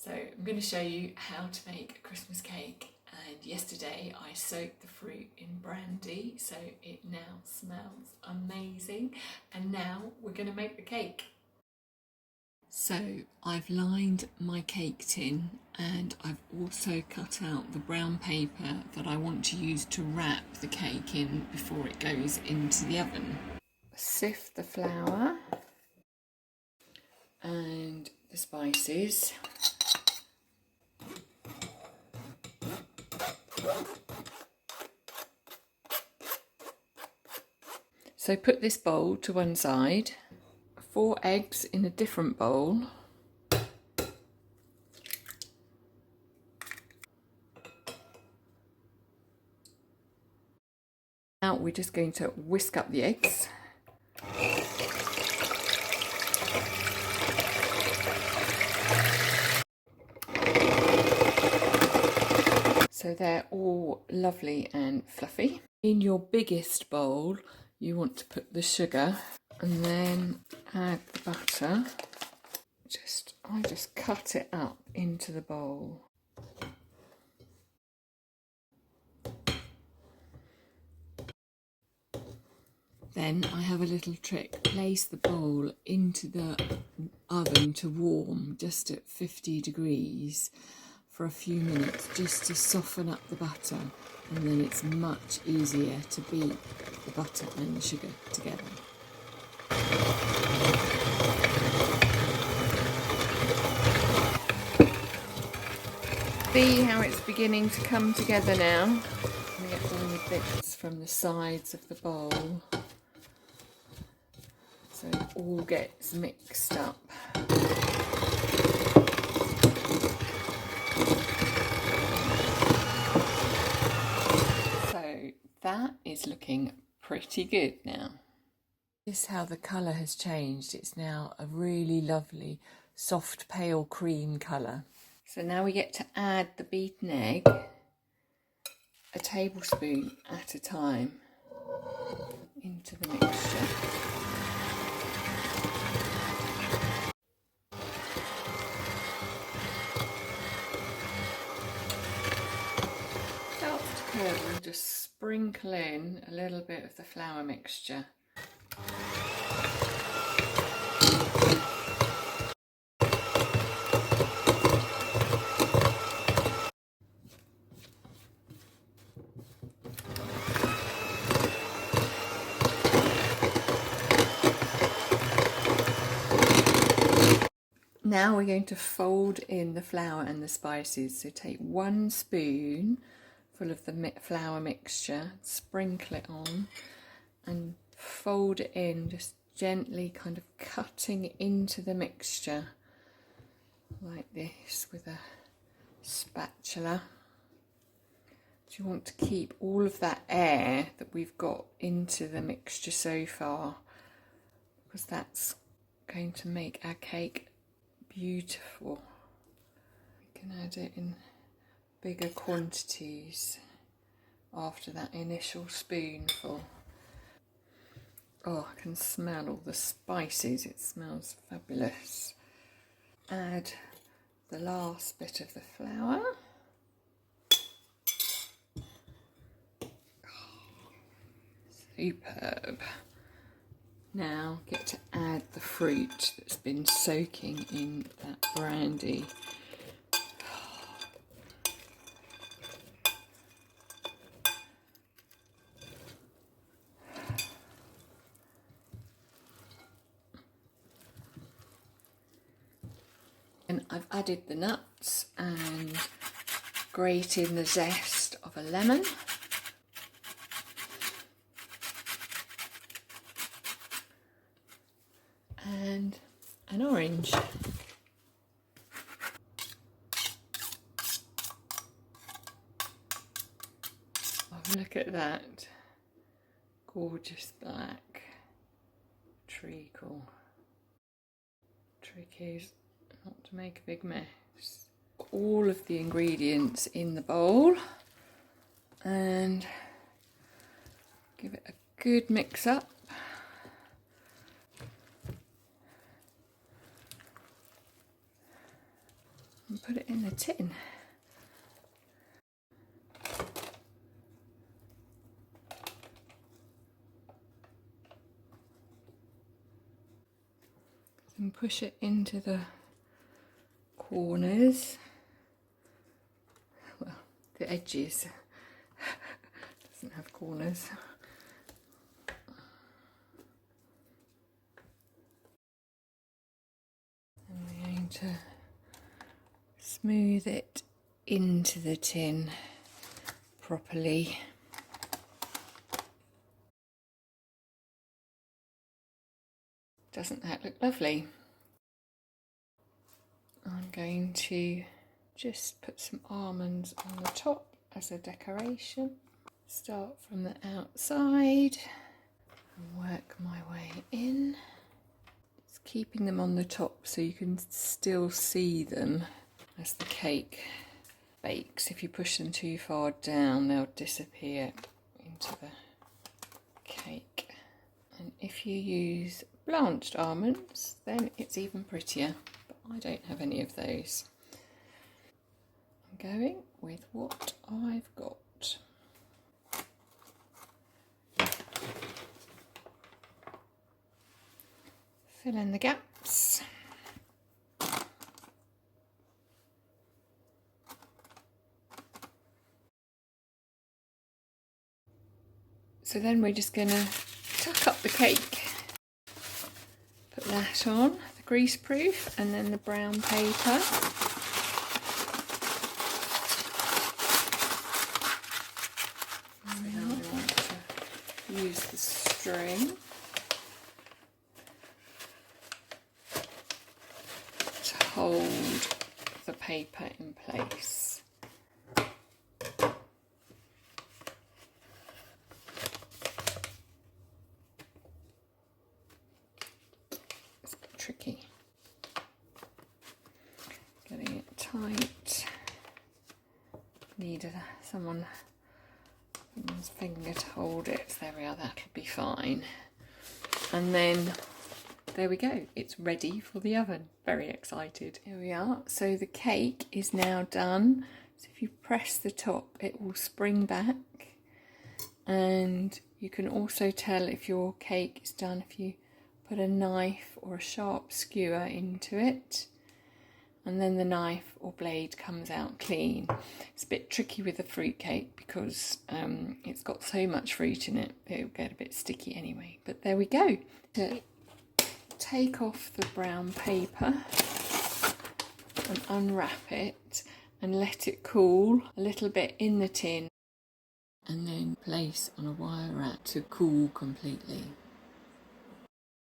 So I'm going to show you how to make a Christmas cake, and yesterday I soaked the fruit in brandy so it now smells amazing, and now we're going to make the cake. So I've lined my cake tin and I've also cut out the brown paper that I want to use to wrap the cake in before it goes into the oven. Sift the flour and the spices. So put this bowl to one side, 4 eggs in a different bowl, now we're just going to whisk up the eggs. So they're all lovely and fluffy. In your biggest bowl, you want to put the sugar and then add the butter. I just cut it up into the bowl. Then I have a little trick. Place the bowl into the oven to warm just at 50 degrees for a few minutes, just to soften up the butter, and then it's much easier to beat the butter and the sugar together. See how it's beginning to come together now? We get all the bits from the sides of the bowl, so it all gets mixed up. So that is looking pretty good now. This is how the colour has changed. It's now a really lovely soft pale cream colour. So now we get to add the beaten egg, a tablespoon at a time, into the mixture. Start to curdle and just sprinkle in a little bit of the flour mixture. Now we're going to fold in the flour and the spices. So take 1 spoon full of the flour mixture, sprinkle it on and fold it in, just gently kind of cutting into the mixture like this with a spatula. You want to keep all of that air that we've got into the mixture so far, because that's going to make our cake beautiful. You can add it in bigger quantities after that initial spoonful. Oh, I can smell all the spices. It smells fabulous. Add the last bit of the flour. Superb. Now get to add the fruit that's been soaking in that brandy. And I've added the nuts and grated the zest of a lemon. And an orange. Oh, look at that. Gorgeous black treacle. Trick is not to make a big mess. All of the ingredients in the bowl and give it a good mix up. and put it in the tin. And push it into the corners, well, the edges. Doesn't have corners. And we're going to smooth it into the tin properly. Doesn't that look lovely? I'm going to just put some almonds on the top as a decoration. Start from the outside and work my way in. Just keeping them on the top so you can still see them as the cake bakes. If you push them too far down, they'll disappear into the cake. And if you use blanched almonds, then it's even prettier, but I don't have any of those. I'm going with what I've got. Fill in the gaps. So then we're just going to tuck up the cake. Put that on, the greaseproof, and then the brown paper. And now we want to use the string to hold the paper in place. Tricky. Getting it tight. Needed someone's finger to hold it. There we are, that'll be fine. And then there we go, it's ready for the oven. Very excited. Here we are. So the cake is now done. So if you press the top, it will spring back. And you can also tell if your cake is done if you put a knife or a sharp skewer into it, and then the knife or blade comes out clean. It's a bit tricky with a fruit cake because it's got so much fruit in it, it'll get a bit sticky anyway. But there we go. To take off the brown paper and unwrap it and let it cool a little bit in the tin, and then place on a wire rack to cool completely.